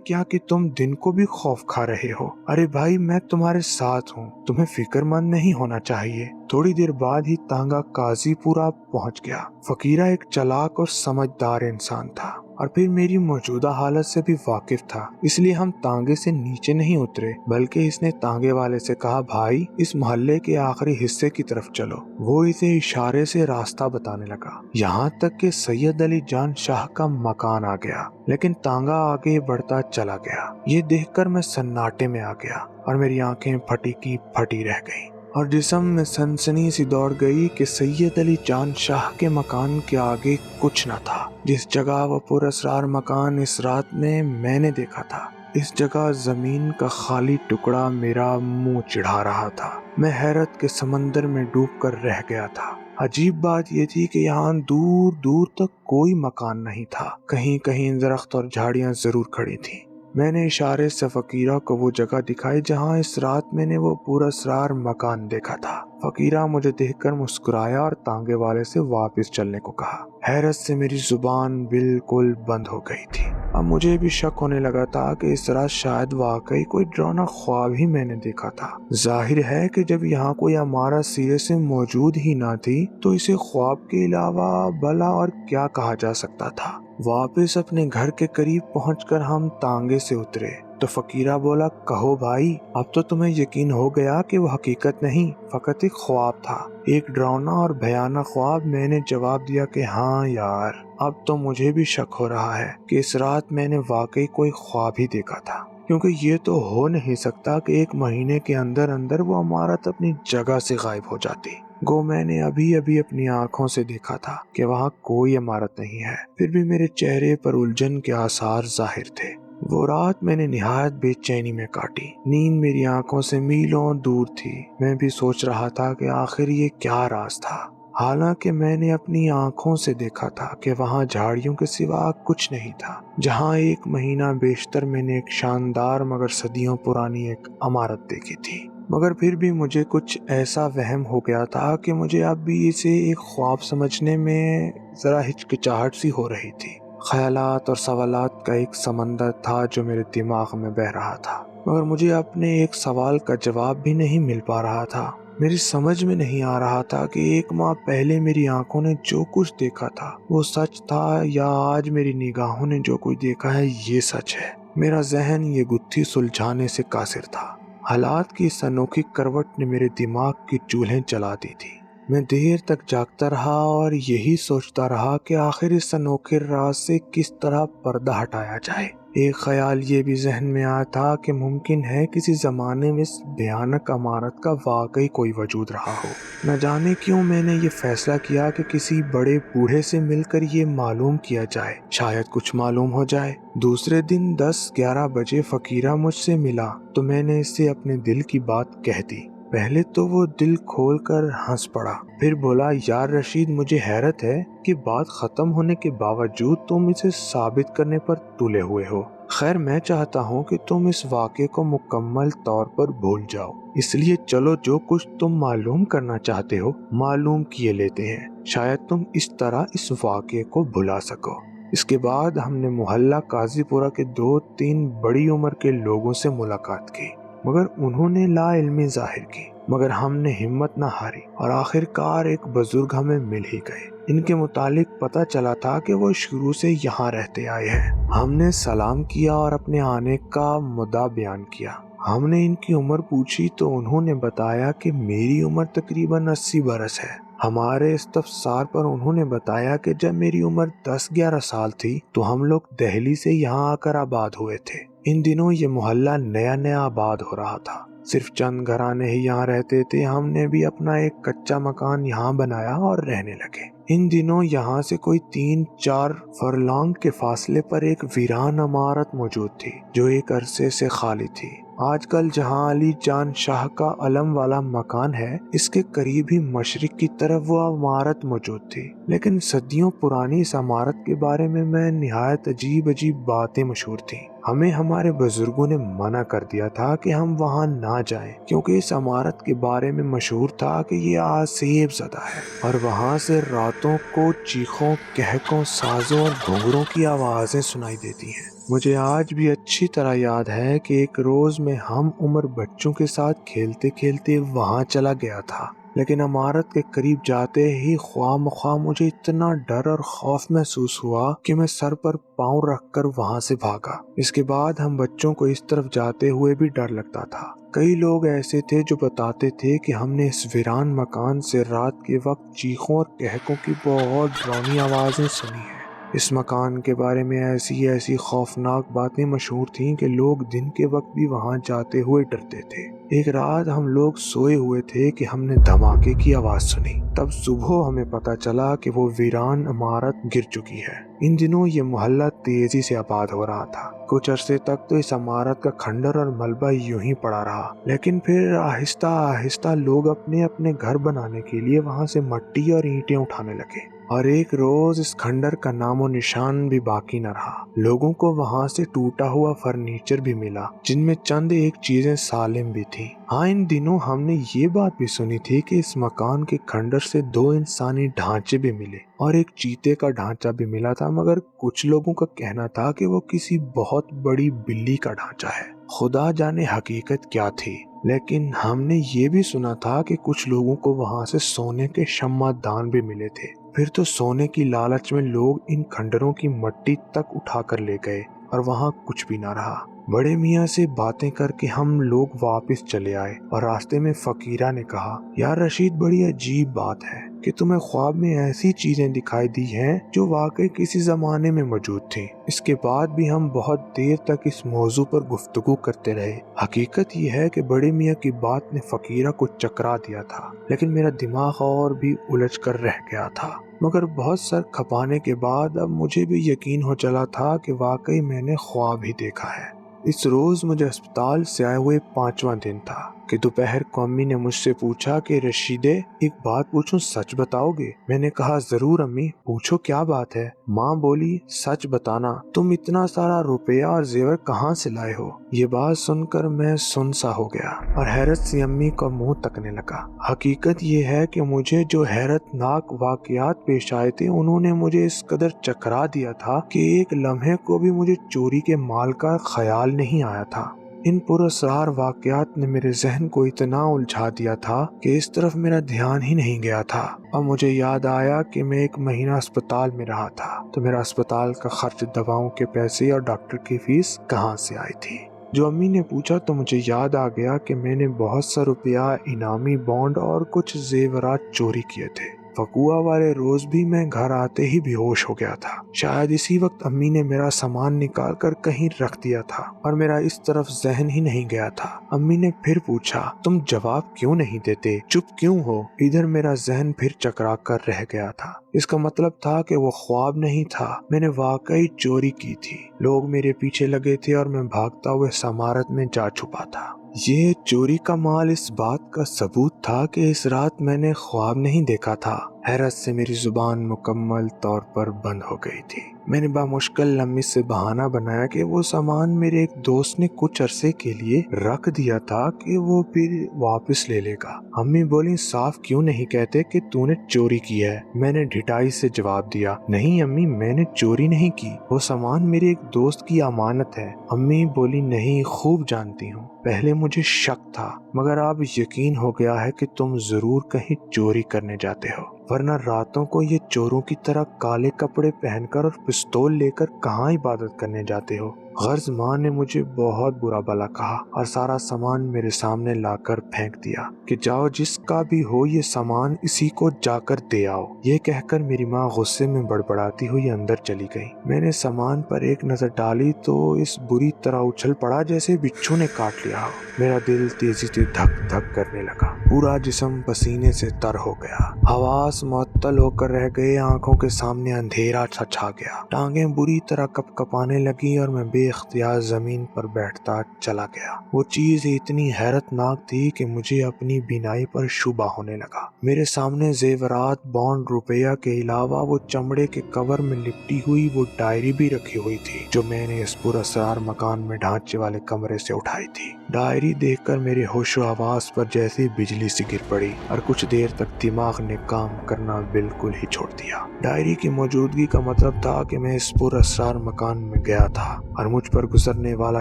کیا کہ تم دن کو بھی خوف کھا رہے ہو؟ ارے بھائی میں تمہارے ساتھ ہوں، تمہیں فکر مند نہیں ہونا چاہیے۔ تھوڑی دیر بعد ہی تانگا قاضی پورہ پہنچ گیا۔ فقیرہ ایک چالاک اور سمجھدار انسان تھا اور پھر میری موجودہ حالت سے بھی واقف تھا، اس لیے ہم تانگے سے نیچے نہیں اترے، بلکہ اس نے تانگے والے سے کہا، بھائی اس محلے کے آخری حصے کی طرف چلو۔ وہ اسے اشارے سے راستہ بتانے لگا، یہاں تک کہ سید علی جان شاہ کا مکان آ گیا، لیکن تانگا آگے بڑھتا چلا گیا۔ یہ دیکھ کر میں سناٹے میں آ گیا اور میری آنکھیں پھٹی کی پھٹی رہ گئیں اور جسم میں سنسنی سی دوڑ گئی کہ سید علی جان شاہ کے مکان کے آگے کچھ نہ تھا۔ جس جگہ وہ پر اسرار مکان اس رات میں نے دیکھا تھا، اس جگہ زمین کا خالی ٹکڑا میرا منہ چڑھا رہا تھا۔ میں حیرت کے سمندر میں ڈوب کر رہ گیا تھا۔ عجیب بات یہ تھی کہ یہاں دور دور تک کوئی مکان نہیں تھا، کہیں کہیں درخت اور جھاڑیاں ضرور کھڑی تھیں۔ میں نے اشارے سے فقیرہ کو وہ جگہ دکھائی جہاں اس رات میں نے وہ پر اسرار مکان دیکھا تھا۔ فقیرہ مجھے دیکھ کر مسکرایا اور تانگے والے سے واپس چلنے کو کہا۔ حیرت سے میری زبان بالکل بند ہو گئی تھی۔ اب مجھے بھی شک ہونے لگا تھا کہ اس رات شاید واقعی کوئی ڈراؤنا خواب ہی میں نے دیکھا تھا۔ ظاہر ہے کہ جب یہاں کوئی عمارت سرے سے موجود ہی نہ تھی تو اسے خواب کے علاوہ بھلا اور کیا کہا جا سکتا تھا۔ واپس اپنے گھر کے قریب پہنچ کر ہم تانگے سے اترے تو فقیرہ بولا، کہو بھائی اب تو تمہیں یقین ہو گیا کہ وہ حقیقت نہیں، فقط ایک خواب تھا، ایک ڈراؤنا اور بھیانک خواب۔ میں نے جواب دیا کہ ہاں یار، اب تو مجھے بھی شک ہو رہا ہے کہ اس رات میں نے واقعی کوئی خواب ہی دیکھا تھا، کیونکہ یہ تو ہو نہیں سکتا کہ 1 مہینے کے اندر اندر وہ عمارت اپنی جگہ سے غائب ہو جاتی۔ گو میں نے ابھی اپنی آنکھوں سے دیکھا تھا کہ وہاں کوئی عمارت نہیں ہے، پھر بھی میرے چہرے پر الجھن کے آثار ظاہر تھے۔ وہ رات میں نے نہایت بے چینی میں کاٹی، نیند میری آنکھوں سے میلوں دور تھی۔ میں بھی سوچ رہا تھا کہ آخر یہ کیا راز تھا، حالانکہ میں نے اپنی آنکھوں سے دیکھا تھا کہ وہاں جھاڑیوں کے سوا کچھ نہیں تھا، جہاں 1 مہینہ بیشتر میں نے ایک شاندار مگر صدیوں پرانی ایک عمارت دیکھی تھی۔ مگر پھر بھی مجھے کچھ ایسا وہم ہو گیا تھا کہ مجھے اب بھی اسے ایک خواب سمجھنے میں ذرا ہچکچاہٹ سی ہو رہی تھی۔ خیالات اور سوالات کا ایک سمندر تھا جو میرے دماغ میں بہہ رہا تھا، مگر مجھے اپنے ایک سوال کا جواب بھی نہیں مل پا رہا تھا۔ میری سمجھ میں نہیں آ رہا تھا کہ 1 ماہ پہلے میری آنکھوں نے جو کچھ دیکھا تھا وہ سچ تھا یا آج میری نگاہوں نے جو کچھ دیکھا ہے یہ سچ ہے۔ میرا ذہن یہ گتھی سلجھانے سے قاصر تھا۔ حالات کی اس انوکھی کروٹ نے میرے دماغ کی چولہیں جلا دی تھی۔ میں دیر تک جاگتا رہا اور یہی سوچتا رہا کہ آخر اس انوکھے راز سے کس طرح پردہ ہٹایا جائے۔ ایک خیال یہ بھی ذہن میں آیا تھا کہ ممکن ہے کسی زمانے میں اس بھیانک عمارت کا واقعی کوئی وجود رہا ہو۔ نہ جانے کیوں میں نے یہ فیصلہ کیا کہ کسی بڑے بوڑھے سے مل کر یہ معلوم کیا جائے، شاید کچھ معلوم ہو جائے۔ دوسرے دن 10-11 بجے فقیرہ مجھ سے ملا تو میں نے اس سے اپنے دل کی بات کہہ دی۔ پہلے تو وہ دل کھول کر ہنس پڑا، پھر بولا، یار رشید مجھے حیرت ہے کہ بات ختم ہونے کے باوجود تم اسے ثابت کرنے پر تلے ہوئے ہو۔ خیر میں چاہتا ہوں کہ تم اس واقعے کو مکمل طور پر بھول جاؤ، اس لیے چلو جو کچھ تم معلوم کرنا چاہتے ہو معلوم کیے لیتے ہیں۔ شاید تم اس طرح اس واقعے کو بھلا سکو۔ اس کے بعد ہم نے محلہ قاضی پورہ کے 2-3 بڑی عمر کے لوگوں سے ملاقات کی، مگر انہوں نے لا علمی ظاہر کی، مگر ہم نے ہمت نہ ہاری اور آخر کار ایک بزرگ ہمیں مل ہی گئے۔ ان کے متعلق پتہ چلا تھا کہ وہ شروع سے یہاں رہتے آئے ہیں۔ ہم نے سلام کیا اور اپنے آنے کا مدعا بیان کیا۔ ہم نے ان کی عمر پوچھی تو انہوں نے بتایا کہ میری عمر تقریباً 80 برس ہے۔ ہمارے استفسار پر انہوں نے بتایا کہ جب میری عمر 10-11 سال تھی تو ہم لوگ دہلی سے یہاں آ کر آباد ہوئے تھے۔ ان دنوں یہ محلہ نیا نیا آباد ہو رہا تھا، صرف چند گھرانے ہی یہاں رہتے تھے۔ ہم نے بھی اپنا ایک کچا مکان یہاں بنایا اور رہنے لگے۔ ان دنوں یہاں سے کوئی 3-4 فرلانگ کے فاصلے پر ایک ویران عمارت موجود تھی جو ایک عرصے سے خالی تھی۔ آج کل جہاں علی جان شاہ کا علم والا مکان ہے، اس کے قریب ہی مشرق کی طرف وہ عمارت موجود تھی، لیکن صدیوں پرانی اس عمارت کے بارے میں نہایت عجیب باتیں مشہور تھیں۔ ہمیں ہمارے بزرگوں نے منع کر دیا تھا کہ ہم وہاں نہ جائیں، کیونکہ اس عمارت کے بارے میں مشہور تھا کہ یہ آسیب زدہ ہے اور وہاں سے راتوں کو چیخوں، کہکوں، سازوں اور گھنگروں کی آوازیں سنائی دیتی ہیں۔ مجھے آج بھی اچھی طرح یاد ہے کہ ایک روز میں ہم عمر بچوں کے ساتھ کھیلتے کھیلتے وہاں چلا گیا تھا، لیکن عمارت کے قریب جاتے ہی خواہ مخواہ مجھے اتنا ڈر اور خوف محسوس ہوا کہ میں سر پر پاؤں رکھ کر وہاں سے بھاگا۔ اس کے بعد ہم بچوں کو اس طرف جاتے ہوئے بھی ڈر لگتا تھا۔ کئی لوگ ایسے تھے جو بتاتے تھے کہ ہم نے اس ویران مکان سے رات کے وقت چیخوں اور کہکوں کی بہت ڈراؤنی آوازیں سنی ہیں۔ اس مکان کے بارے میں ایسی خوفناک باتیں مشہور تھیں کہ لوگ دن کے وقت بھی وہاں جاتے ہوئے ڈرتے تھے۔ ایک رات ہم لوگ سوئے ہوئے تھے کہ ہم نے دھماکے کی آواز سنی۔ تب صبح ہمیں پتہ چلا کہ وہ ویران عمارت گر چکی ہے۔ ان دنوں یہ محلہ تیزی سے آباد ہو رہا تھا۔ کچھ عرصے تک تو اس عمارت کا کھنڈر اور ملبہ یوں ہی پڑا رہا، لیکن پھر آہستہ آہستہ لوگ اپنے اپنے گھر بنانے کے لیے وہاں سے مٹی اور اینٹیں اٹھانے لگے، اور ایک روز اس کھنڈر کا نام و نشان بھی باقی نہ رہا۔ لوگوں کو وہاں سے ٹوٹا ہوا فرنیچر بھی ملا، جن میں چند ایک چیزیں سالم بھی تھیں۔ ہاں، ان دنوں ہم نے یہ بات بھی سنی تھی کہ اس مکان کے کھنڈر سے 2 انسانی ڈھانچے بھی ملے اور ایک چیتے کا ڈھانچہ بھی ملا تھا، مگر کچھ لوگوں کا کہنا تھا کہ وہ کسی بہت بڑی بلی کا ڈھانچہ ہے۔ خدا جانے حقیقت کیا تھی، لیکن ہم نے یہ بھی سنا تھا کہ کچھ لوگوں کو وہاں سے سونے کے شمع دان بھی ملے تھے۔ پھر تو سونے کی لالچ میں لوگ ان کھنڈروں کی مٹی تک اٹھا کر لے گئے اور وہاں کچھ بھی نہ رہا۔ بڑے میاں سے باتیں کر کے ہم لوگ واپس چلے آئے اور راستے میں فقیرہ نے کہا، یار رشید، بڑی عجیب بات ہے کہ تمہیں خواب میں ایسی چیزیں دکھائی دی ہیں جو واقعی کسی زمانے میں موجود تھیں۔ اس کے بعد بھی ہم بہت دیر تک اس موضوع پر گفتگو کرتے رہے۔ حقیقت یہ ہے کہ بڑے میاں کی بات نے فقیرہ کو چکرا دیا تھا، لیکن میرا دماغ اور بھی الجھ کر رہ گیا تھا۔ مگر بہت سر کھپانے کے بعد اب مجھے بھی یقین ہو چلا تھا کہ واقعی میں نے خواب ہی دیکھا ہے۔ اس روز مجھے اسپتال سے آئے ہوئے 5واں دن تھا کہ دوپہر کو امی نے مجھ سے پوچھا کہ رشیدے، ایک بات پوچھوں، سچ بتاؤ گے؟ میں نے کہا ضرور امی، پوچھو کیا بات ہے؟ ماں بولی، سچ بتانا، تم اتنا سارا روپیہ اور زیور کہاں سے لائے ہو؟ یہ بات سن کر میں سن سا ہو گیا اور حیرت سے امی کا منہ تکنے لگا۔ حقیقت یہ ہے کہ مجھے جو حیرت ناک واقعات پیش آئے تھے انہوں نے مجھے اس قدر چکرا دیا تھا کہ ایک لمحے کو بھی مجھے چوری کے مال کا خیال نہیں آیا تھا۔ ان پراسرار واقعات نے میرے ذہن کو اتنا الجھا دیا تھا کہ اس طرف میرا دھیان ہی نہیں گیا تھا۔ اب مجھے یاد آیا کہ میں 1 مہینہ اسپتال میں رہا تھا، تو میرا اسپتال کا خرچ، دواؤں کے پیسے اور ڈاکٹر کی فیس کہاں سے آئی تھی؟ جو امی نے پوچھا تو مجھے یاد آ گیا کہ میں نے بہت سا روپیہ، انعامی بانڈ اور کچھ زیورات چوری کیے تھے۔ فقوع والے روز بھی میں گھر آتے ہی بے ہوش ہو گیا تھا۔ شاید اسی وقت امی نے میرا سامان نکال کر کہیں رکھ دیا تھا اور میرا اس طرف ذہن ہی نہیں گیا تھا۔ امی نے پھر پوچھا، تم جواب کیوں نہیں دیتے؟ چپ کیوں ہو؟ ادھر میرا ذہن پھر چکرا کر رہ گیا تھا۔ اس کا مطلب تھا کہ وہ خواب نہیں تھا، میں نے واقعی چوری کی تھی۔ لوگ میرے پیچھے لگے تھے اور میں بھاگتا ہوئے اس عمارت میں جا چھپا تھا۔ یہ چوری کا مال اس بات کا ثبوت تھا کہ اس رات میں نے خواب نہیں دیکھا تھا۔ حیرت سے میری زبان مکمل طور پر بند ہو گئی تھی۔ میں نے بامشکل امی سے بہانہ بنایا کہ وہ سامان میرے ایک دوست نے کچھ عرصے کے لیے رکھ دیا تھا کہ وہ پھر واپس لے لے گا۔ امی بولی صاف کیوں نہیں کہتے کہ تو نے چوری کی ہے؟ میں نے ڈھٹائی سے جواب دیا نہیں امی، میں نے چوری نہیں کی، وہ سامان میرے ایک دوست کی امانت ہے۔ امی بولی نہیں، خوب جانتی ہوں، پہلے مجھے شک تھا مگر اب یقین ہو گیا ہے کہ تم ضرور کہیں چوری کرنے جاتے ہو، ورنہ راتوں کو یہ چوروں کی طرح کالے کپڑے پہن کر اور پستول لے کر کہاں عبادت کرنے جاتے ہو؟ غرض ماں نے مجھے بہت برا بھلا کہا اور سارا سامان میرے سامنے لا کر پھینک دیا کہ جاؤ جس کا بھی ہو یہ سامان اسی کو جا کر دے آؤ۔ یہ کہہ کر میری ماں غصے میں بڑبڑاتی ہوئی اندر چلی گئی۔ میں نے سامان پر ایک نظر ڈالی تو اس بری طرح اچھل پڑا جیسے بچھو نے کاٹ لیا ہو۔ میرا دل تیزی سے دھک دھک کرنے لگا، پورا جسم پسینے سے تر ہو گیا، حواس معطل ہو کر رہ گئے، آنکھوں کے سامنے اندھیرا چھا گیا، ٹانگیں بری طرح کپ کپانے لگی اور میں بے اختیار زمین پر بیٹھتا چلا گیا۔ وہ چیز اتنی حیرت ناک تھی کہ مجھے اپنی بینائی پر شبہ ہونے لگا۔ میرے سامنے زیورات، بانڈ، روپیہ کے علاوہ وہ چمڑے کے کور میں لپٹی ہوئی وہ ڈائری بھی رکھی ہوئی تھی جو میں نے اس پراسرار مکان میں ڈھانچے والے کمرے سے اٹھائی تھی۔ ڈائری دیکھ کر میرے ہوش و حواس پر جیسی بجلی سی گر پڑی اور کچھ دیر تک دماغ نے کام کرنا بالکل ہی چھوڑ دیا۔ ڈائری کی موجودگی کا مطلب تھا کہ میں اس پراسرار مکان میں گیا تھا اور مجھ پر گزرنے والا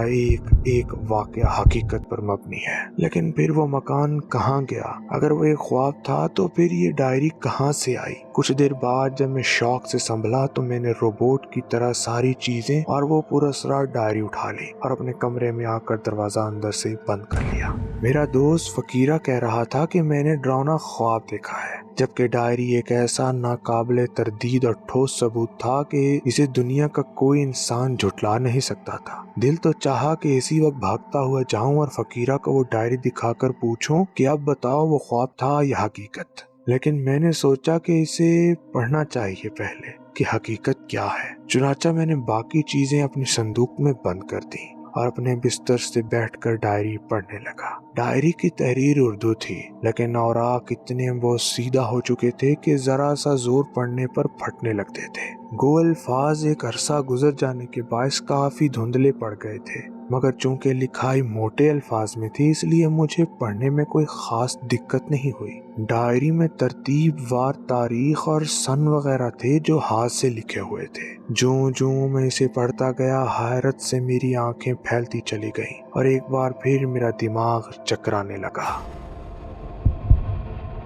ایک واقعہ حقیقت پر مبنی ہے۔ لیکن پھر وہ مکان کہاں گیا؟ اگر وہ ایک خواب تھا تو پھر یہ ڈائری کہاں سے آئی؟ کچھ دیر بعد جب میں شوق سے سنبھلا تو میں نے روبوٹ کی طرح ساری چیزیں اور وہ پراسرار ڈائری اٹھا لی اور اپنے کمرے میں آ کر دروازہ اندر سے بند کر لیا۔ میرا دوست فقیرہ کہہ رہا تھا کہ میں نے ڈراؤنا خواب دیکھا ہے، جبکہ ڈائری ایک ایسا ناقابل تردید اور ٹھوس ثبوت تھا کہ اسے دنیا کا کوئی انسان جھٹلا نہیں سکتا تھا۔ دل تو چاہا کہ اسی وقت بھاگتا ہوا جاؤں اور فقیرہ کو وہ ڈائری دکھا کر پوچھوں کہ اب بتاؤ وہ خواب تھا یا حقیقت، لیکن میں نے سوچا کہ اسے پڑھنا چاہیے پہلے کہ حقیقت کیا ہے۔ چنانچہ میں نے باقی چیزیں اپنی صندوق میں بند کر دی اور اپنے بستر سے بیٹھ کر ڈائری پڑھنے لگا۔ ڈائری کی تحریر اردو تھی، لیکن اوراق اتنے بہت سیدھا ہو چکے تھے کہ ذرا سا زور پڑنے پر پھٹنے لگتے تھے۔ گو الفاظ ایک عرصہ گزر جانے کے باعث کافی دھندلے پڑ گئے تھے، مگر چونکہ لکھائی موٹے الفاظ میں تھی اس لیے مجھے پڑھنے میں کوئی خاص دقت نہیں ہوئی۔ ڈائری میں ترتیب وار تاریخ اور سن وغیرہ تھے جو ہاتھ سے لکھے ہوئے تھے۔ جوں میں اسے پڑھتا گیا حیرت سے میری آنکھیں پھیلتی چلی گئیں اور ایک بار پھر میرا دماغ چکرانے لگا۔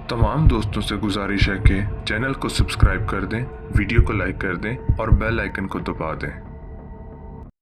تمام دوستوں سے گزارش ہے کہ چینل کو سبسکرائب کر دیں، ویڈیو کو لائک کر دیں اور بیل آئیکن کو دبا دیں۔